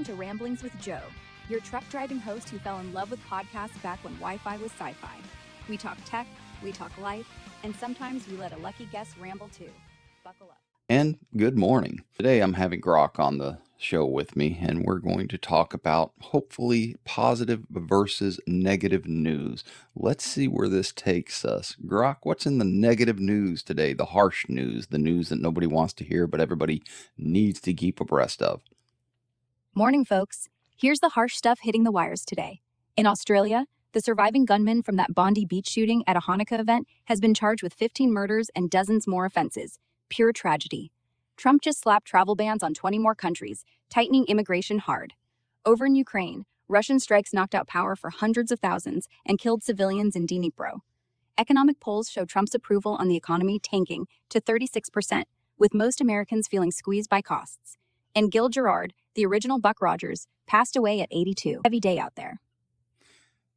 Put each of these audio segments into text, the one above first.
Welcome to Ramblings with Joe, your truck driving host who fell in love with podcasts back when Wi-Fi was sci-fi. We talk tech, we talk life, and sometimes we let a lucky guest ramble too. Buckle up. And good morning. Today I'm having Grok on the show with me, and we're going to talk about hopefully positive versus negative news. Let's see where this takes us. Grok, what's in the negative news today? The harsh news, the news that nobody wants to hear, but everybody needs to keep abreast of. Morning, folks. Here's the harsh stuff hitting the wires today. In Australia, the surviving gunman from that Bondi Beach shooting at a Hanukkah event has been charged with 15 murders and dozens more offenses. Pure tragedy. Trump just slapped travel bans on 20 more countries, tightening immigration hard. Over in Ukraine, Russian strikes knocked out power for hundreds of thousands and killed civilians in Dnipro. Economic polls show Trump's approval on the economy tanking to 36%, with most Americans feeling squeezed by costs. And Gil Gerard, the original Buck Rogers, passed away at 82. Heavy day out there.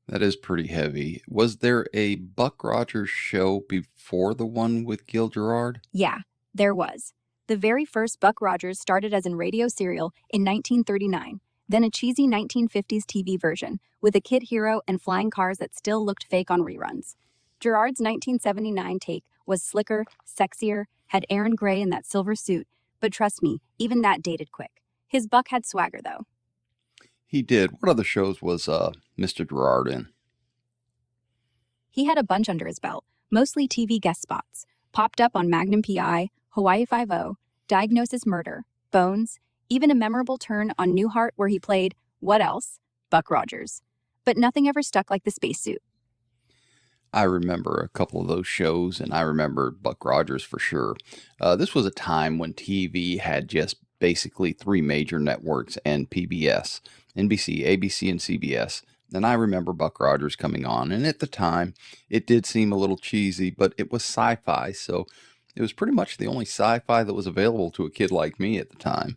That is pretty heavy. Was there a Buck Rogers show before the one with Gil Gerard? Yeah, there was. The very first Buck Rogers started as a radio serial in 1939, then a cheesy 1950s TV version with a kid hero and flying cars that still looked fake on reruns. Gerard's 1979 take was slicker, sexier, had Aaron Gray in that silver suit, but trust me, even that dated quick. His Buck had swagger, though. He did. What other shows was Mr. Gerard in? He had a bunch under his belt, mostly TV guest spots. Popped up on Magnum PI, Hawaii Five-0, Diagnosis Murder, Bones, even a memorable turn on Newhart where he played, what else? Buck Rogers. But nothing ever stuck like the spacesuit. I remember a couple of those shows, and I remember Buck Rogers for sure. This was a time when TV had just basically three major networks and PBS, NBC, ABC, and CBS. And I remember Buck Rogers coming on, and at the time, it did seem a little cheesy, but it was sci-fi, so it was pretty much the only sci-fi that was available to a kid like me at the time.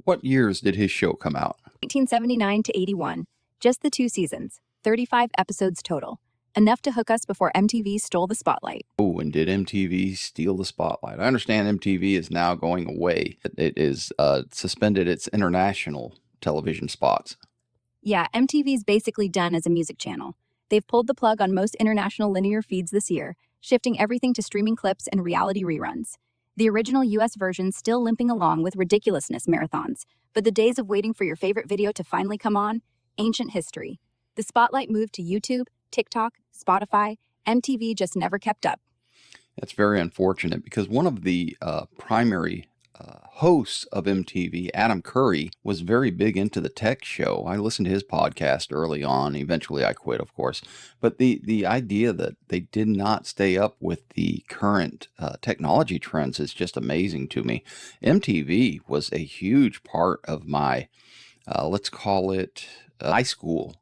What years did his show come out? 1979 to 81. Just the 2 seasons, 35 episodes total. Enough to hook us before MTV stole the spotlight. Oh, and did MTV steal the spotlight? I understand MTV is now going away. It is suspended its international television spots. Yeah, MTV's basically done as a music channel. They've pulled the plug on most international linear feeds this year, shifting everything to streaming clips and reality reruns. The original US version's still limping along with ridiculousness marathons, but the days of waiting for your favorite video to finally come on, ancient history. The spotlight moved to YouTube, TikTok, Spotify. MTV just never kept up. That's very unfortunate because one of the primary hosts of MTV, Adam Curry, was very big into the tech show. I listened to his podcast early on. Eventually I quit, of course. But the idea that they did not stay up with the current technology trends is just amazing to me. MTV was a huge part of my, let's call it, high school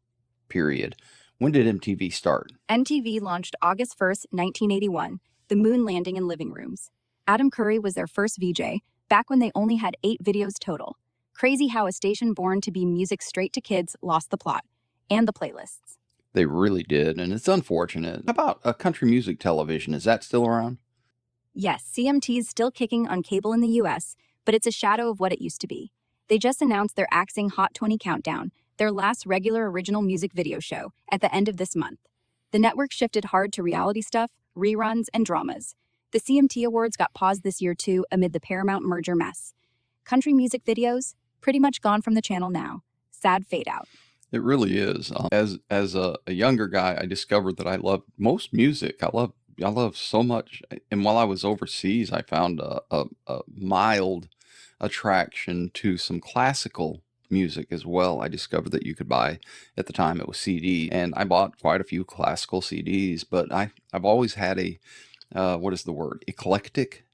period. When did MTV start? MTV launched August 1st, 1981, the moon landing in living rooms. Adam Curry was their first VJ, back when they only had 8 videos total. Crazy how a station born to be music straight to kids lost the plot and the playlists. They really did, and it's unfortunate. How about country music television? Is that still around? Yes, CMT's still kicking on cable in the US, but it's a shadow of what it used to be. They just announced their Axing Hot 20 Countdown, their last regular original music video show, at the end of this month. The network shifted hard to reality stuff, reruns, and dramas. The CMT Awards got paused this year too amid the Paramount merger mess. Country music videos, pretty much gone from the channel now. Sad fade out. It really is. As a younger guy, I discovered that I love most music. I love so much. And while I was overseas, I found a mild attraction to some classical music as well. I discovered that you could buy, at the time it was CD, and I bought quite a few classical CDs, but I've always had a, what is the word, eclectic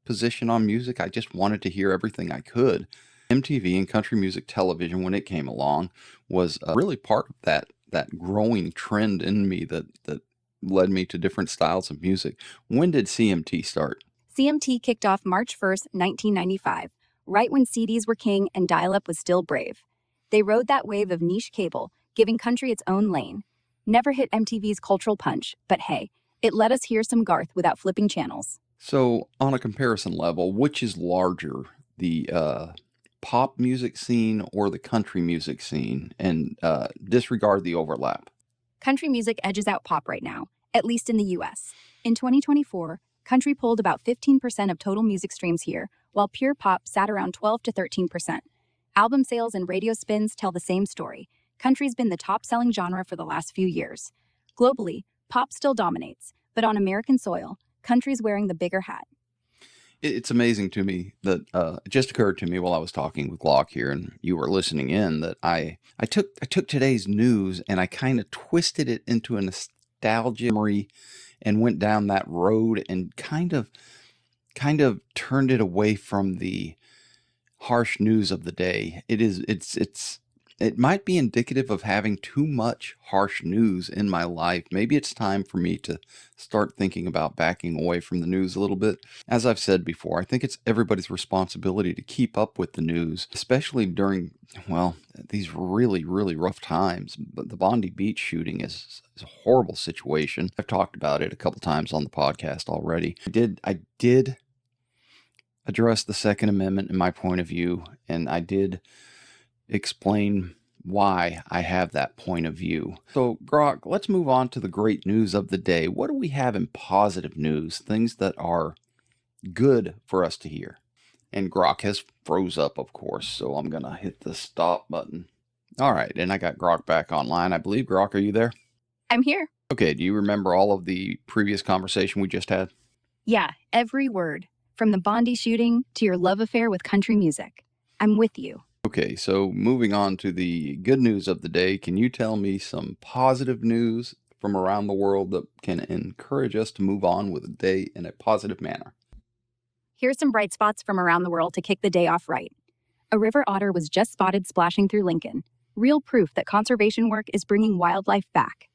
position on music. I just wanted to hear everything I could. MTV and country music television, when it came along, was really part of that growing trend in me that led me to different styles of music. When did CMT start? CMT kicked off March 1st, 1995, right when CDs were king and dial-up was still brave. They rode that wave of niche cable, giving country its own lane. Never hit MTV's cultural punch, but hey, it let us hear some Garth without flipping channels. So, on a comparison level, which is larger, the pop music scene or the country music scene, and disregard the overlap. Country music edges out pop right now, at least in the US. In 2024, country pulled about 15% of total music streams here, while pure pop sat around 12 to 13%. Album sales and radio spins tell the same story. Country's been the top-selling genre for the last few years. Globally, pop still dominates, but on American soil, country's wearing the bigger hat. It's amazing to me that it just occurred to me while I was talking with Glock here, and you were listening in, that I took today's news and I kind of twisted it into a nostalgia memory and went down that road and kind of turned it away from the harsh news of the day. It might be indicative of having too much harsh news in my life. Maybe it's time for me to start thinking about backing away from the news a little bit. As I've said before, I think it's everybody's responsibility to keep up with the news, especially during, well, these really, really rough times. But the Bondi Beach shooting is a horrible situation. I've talked about it a couple times on the podcast already. I did address the Second Amendment in my point of view, and I did explain why I have that point of view. So, Grok, let's move on to the great news of the day. What do we have in positive news? Things that are good for us to hear. And Grok has froze up, of course, so I'm going to hit the stop button. All right, and I got Grok back online, I believe. Grok, are you there? I'm here. Okay, do you remember all of the previous conversation we just had? Yeah, every word. From the Bondi shooting to your love affair with country music. I'm with you. Okay, so moving on to the good news of the day, can you tell me some positive news from around the world that can encourage us to move on with the day in a positive manner? Here's some bright spots from around the world to kick the day off right. A river otter was just spotted splashing through Lincoln. Real proof that conservation work is bringing wildlife back.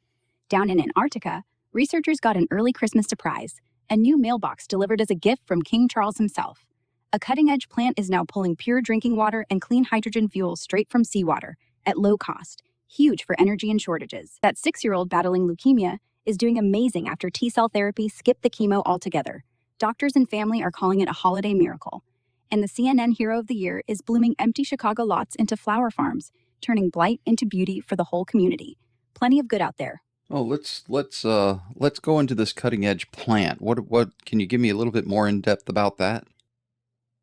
Down in Antarctica, researchers got an early Christmas surprise, a new mailbox delivered as a gift from King Charles himself. A cutting-edge plant is now pulling pure drinking water and clean hydrogen fuel straight from seawater at low cost, huge for energy and shortages. That 6-year-old battling leukemia is doing amazing after T-cell therapy skipped the chemo altogether. Doctors and family are calling it a holiday miracle. And the CNN Hero of the Year is blooming empty Chicago lots into flower farms, turning blight into beauty for the whole community. Plenty of good out there. Oh, let's go into this cutting edge plant. What can you give me a little bit more in depth about that?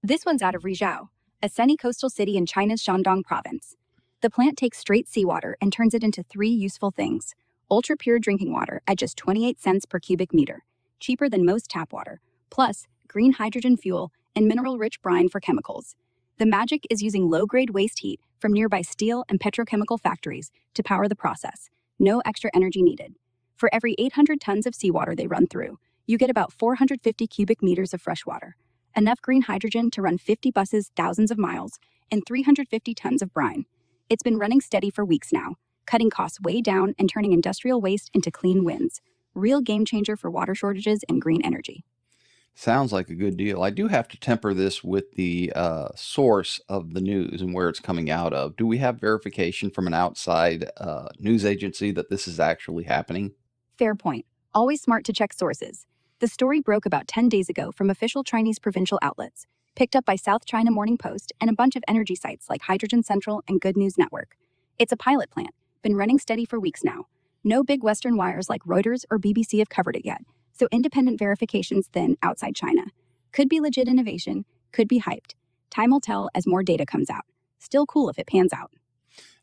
This one's out of Rizhao, a semi-coastal city in China's Shandong province. The plant takes straight seawater and turns it into 3 useful things. Ultra-pure drinking water at just 28 cents per cubic meter, cheaper than most tap water, plus green hydrogen fuel and mineral-rich brine for chemicals. The magic is using low-grade waste heat from nearby steel and petrochemical factories to power the process. No extra energy needed. For every 800 tons of seawater they run through, you get about 450 cubic meters of fresh water, enough green hydrogen to run 50 buses thousands of miles, and 350 tons of brine. It's been running steady for weeks now, cutting costs way down and turning industrial waste into clean wins. Real game changer for water shortages and green energy. Sounds like a good deal. I do have to temper this with the source of the news and where it's coming out of. Do we have verification from an outside news agency that this is actually happening? Fair point. Always smart to check sources. The story broke about 10 days ago from official Chinese provincial outlets, picked up by South China Morning Post and a bunch of energy sites like Hydrogen Central and Good News Network. It's a pilot plant, been running steady for weeks now. No big Western wires like Reuters or BBC have covered it yet, so independent verification's thin outside China. Could be legit innovation, could be hyped. Time will tell as more data comes out. Still cool if it pans out.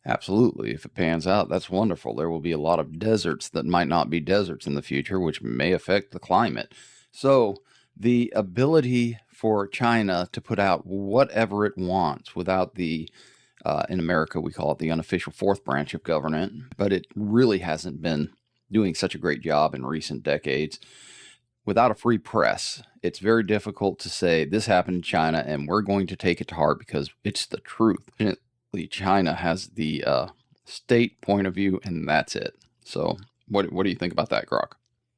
Absolutely. If it pans out, that's wonderful. There will be a lot of deserts that might not be deserts in the future, which may affect the climate. So the ability for China to put out whatever it wants without the, in America, we call it the unofficial fourth branch of government, but it really hasn't been doing such a great job in recent decades. Without a free press, it's very difficult to say this happened in China and we're going to take it to heart because it's the truth. China has the state point of view, and that's it. So what do you think about that, Grok?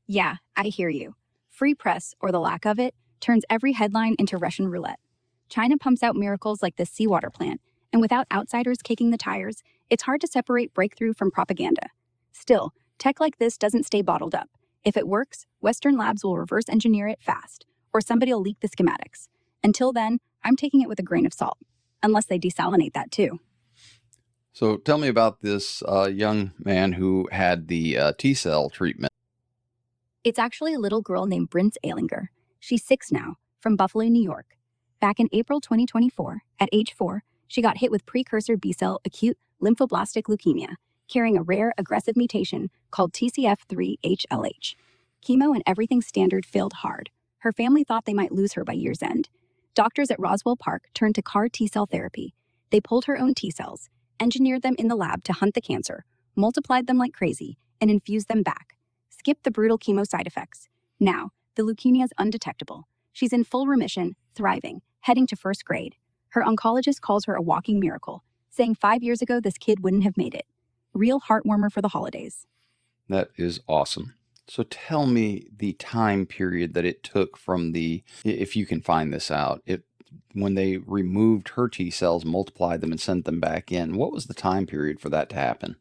Yeah, I hear you. Free press, or the lack of it, turns every headline into Russian roulette. China pumps out miracles like this seawater plant, and without outsiders kicking the tires, it's hard to separate breakthrough from propaganda. Still, tech like this doesn't stay bottled up. If it works, Western labs will reverse engineer it fast, or somebody will leak the schematics. Until then, I'm taking it with a grain of salt. unless they desalinate that too. So tell me about this young man who had the T-cell treatment. It's actually a little girl named Brince Alinger. She's 6 now, from Buffalo, New York. Back in April 2024, at age 4, she got hit with precursor B-cell acute lymphoblastic leukemia, carrying a rare aggressive mutation called TCF3-HLH. Chemo and everything standard failed hard. Her family thought they might lose her by year's end. Doctors at Roswell Park turned to CAR T-cell therapy. They pulled her own T-cells, engineered them in the lab to hunt the cancer, multiplied them like crazy, and infused them back. Skip the brutal chemo side effects. Now, the leukemia is undetectable. She's in full remission, thriving, heading to first grade. Her oncologist calls her a walking miracle, saying 5 years ago this kid wouldn't have made it. Real heartwarmer for the holidays. That is awesome. So tell me the time period that it took from if you can find this out, when they removed her T cells, multiplied them, and sent them back in. What was the time period for that to happen?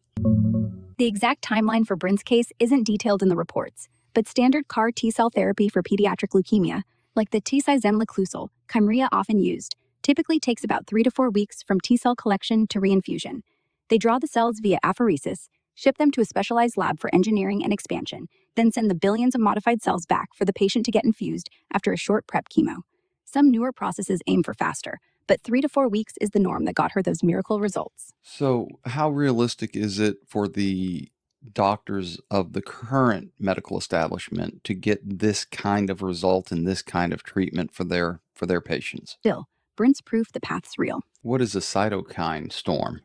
The exact timeline for Brin's case isn't detailed in the reports, but standard CAR T-cell therapy for pediatric leukemia, like the T-Zenleclusol, Kymriah often used, typically takes about 3 to 4 weeks from T-cell collection to reinfusion. They draw the cells via apheresis, ship them to a specialized lab for engineering and expansion, then send the billions of modified cells back for the patient to get infused after a short prep chemo. Some newer processes aim for faster, but 3 to 4 weeks is the norm that got her those miracle results. So how realistic is it for the doctors of the current medical establishment to get this kind of result and this kind of treatment for their patients? Still, Brin's proof the path's real. What is a cytokine storm?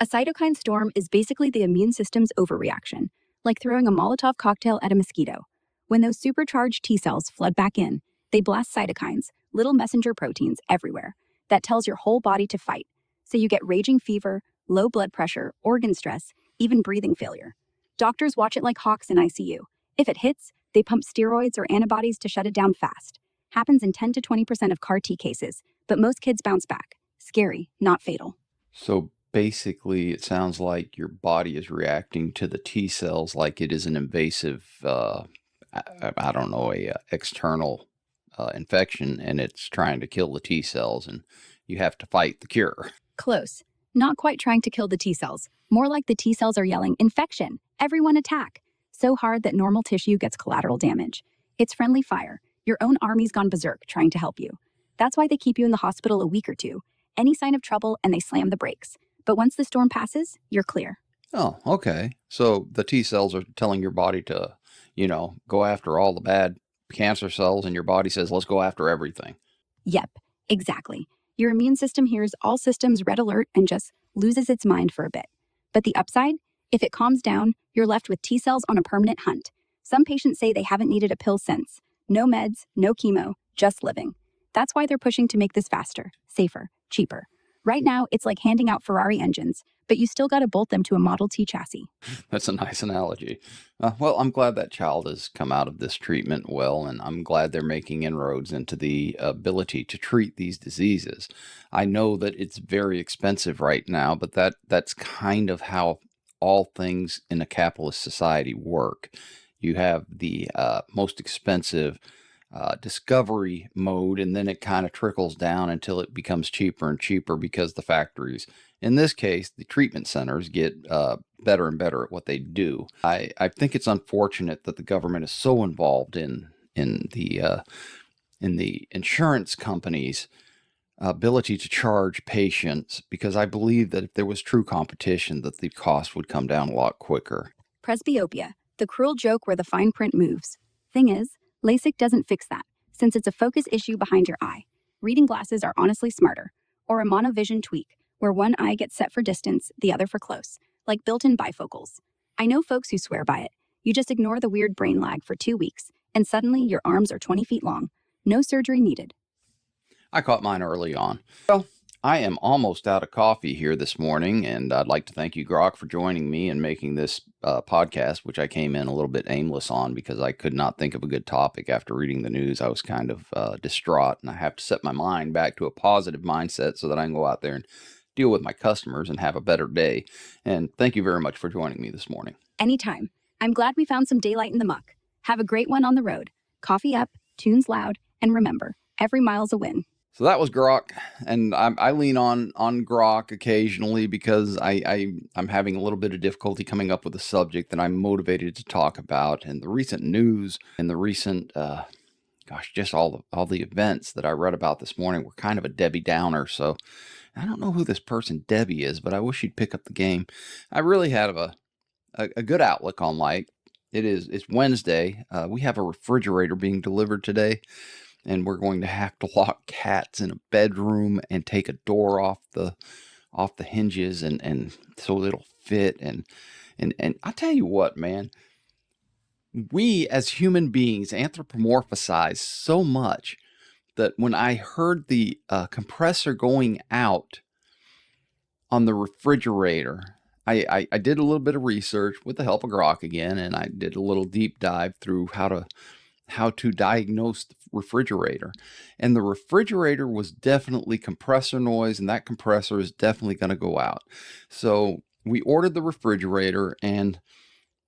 A cytokine storm is basically the immune system's overreaction, like throwing a Molotov cocktail at a mosquito. When those supercharged T cells flood back in, they blast cytokines, little messenger proteins, everywhere. That tells your whole body to fight. So you get raging fever, low blood pressure, organ stress, even breathing failure. Doctors watch it like hawks in ICU. If it hits, they pump steroids or antibodies to shut it down fast. Happens in 10 to 20% of CAR T cases, but most kids bounce back. Scary, not fatal. So basically, it sounds like your body is reacting to the T cells like it is an invasive, I don't know, external infection, and it's trying to kill the T cells, and you have to fight the cure. Close. Not quite trying to kill the T cells. More like the T cells are yelling, infection, everyone attack. So hard that normal tissue gets collateral damage. It's friendly fire. Your own army's gone berserk trying to help you. That's why they keep you in the hospital a week or two. Any sign of trouble and they slam the brakes. But once the storm passes, you're clear. Oh, okay. So the T cells are telling your body to, go after all the bad cancer cells, and your body says, let's go after everything. Yep, exactly. Your immune system hears all systems red alert and just loses its mind for a bit. But the upside? If it calms down, you're left with T cells on a permanent hunt. Some patients say they haven't needed a pill since. No meds, no chemo, just living. That's why they're pushing to make this faster, safer, cheaper. Right now, it's like handing out Ferrari engines, but you still gotta bolt them to a Model T chassis. That's a nice analogy. Well, I'm glad that child has come out of this treatment well, and I'm glad they're making inroads into the ability to treat these diseases. I know that it's very expensive right now, but that's kind of how all things in a capitalist society work. You have the most expensive discovery mode, and then it kind of trickles down until it becomes cheaper and cheaper because the factories, in this case, the treatment centers, get better and better at what they do. I think it's unfortunate that the government is so involved in the insurance companies' ability to charge patients, because I believe that if there was true competition, that the cost would come down a lot quicker. Presbyopia, the cruel joke where the fine print moves. Thing is, LASIK doesn't fix that, since it's a focus issue behind your eye. Reading glasses are honestly smarter, or a monovision tweak, where one eye gets set for distance, the other for close, like built-in bifocals. I know folks who swear by it. You just ignore the weird brain lag for 2 weeks, and suddenly your arms are 20 feet long. No surgery needed. I caught mine early on. Well, I am almost out of coffee here this morning, and I'd like to thank you, Grok, for joining me and making this podcast, which I came in a little bit aimless on because I could not think of a good topic after reading the news. I was kind of distraught, and I have to set my mind back to a positive mindset so that I can go out there and deal with my customers and have a better day. And thank you very much for joining me this morning. Anytime. I'm glad we found some daylight in the muck. Have a great one on the road. Coffee up, tunes loud, and remember, every mile's a win. So that was Grok, and I lean on Grok occasionally because I'm having a little bit of difficulty coming up with a subject that I'm motivated to talk about. And the recent news and the recent, just all the events that I read about this morning were kind of a Debbie Downer. So I don't know who this person Debbie is, but I wish she'd pick up the game. I really had a good outlook on life. It's Wednesday. We have a refrigerator being delivered today, and we're going to have to lock cats in a bedroom and take a door off the hinges and so it'll fit and I tell you what, man, we as human beings anthropomorphize so much that when I heard the compressor going out on the refrigerator, I did a little bit of research with the help of Grok again, and I did a little deep dive through how to diagnose the refrigerator. And the refrigerator was definitely compressor noise, and that compressor is definitely going to go out. So we ordered the refrigerator, and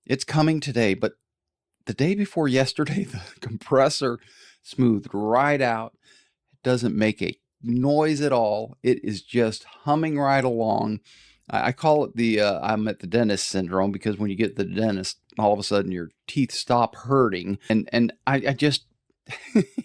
it's coming today. But the day before yesterday, the compressor smoothed right out. It doesn't make a noise at all. It is just humming right along. I call it the I'm at the dentist syndrome, because when you get to the dentist, all of a sudden your teeth stop hurting. And I just,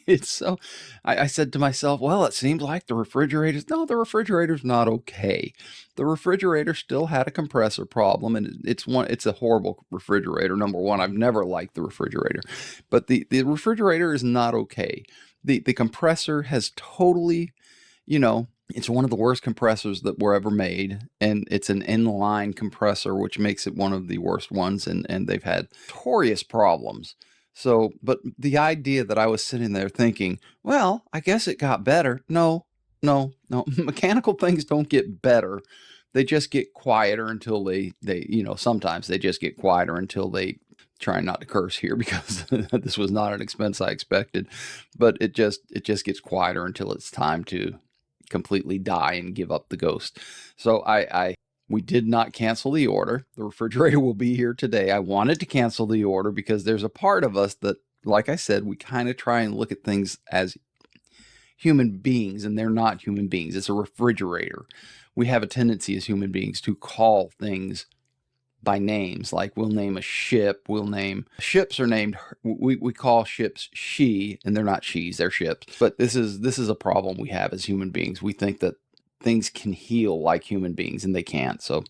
it's so, I said to myself, well, it seems like the refrigerator's not okay. The refrigerator still had a compressor problem, and it's a horrible refrigerator. Number one, I've never liked the refrigerator, but the refrigerator is not okay. The compressor has totally, it's one of the worst compressors that were ever made, and it's an inline compressor, which makes it one of the worst ones, and they've had notorious problems. So, but the idea that I was sitting there thinking, well, I guess it got better. No, no, no. Mechanical things don't get better. They just get quieter until sometimes they just get quieter until they try not to curse here, because this was not an expense I expected, but it just gets quieter until it's time to completely die and give up the ghost. So we did not cancel the order. The refrigerator will be here today. I wanted to cancel the order because there's a part of us that, like I said, we kind of try and look at things as human beings, and they're not human beings. It's a refrigerator. We have a tendency as human beings to call things by names. Like we'll name a ship, ships are named, we call ships she, and they're not she's, they're ships. But this is a problem we have as human beings. We think that things can heal like human beings, and they can't. So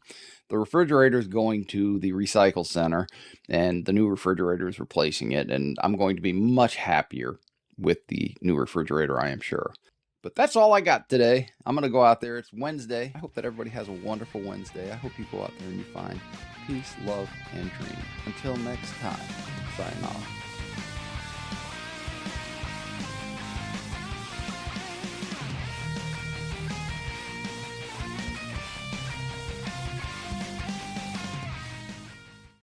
the refrigerator is going to the recycle center, and the new refrigerator is replacing it, and I'm going to be much happier with the new refrigerator, I am sure. But that's all I got today. I'm going to go out there. It's Wednesday. I hope that everybody has a wonderful Wednesday. I hope you go out there and you find peace, love, and dream. Until next time, sign off.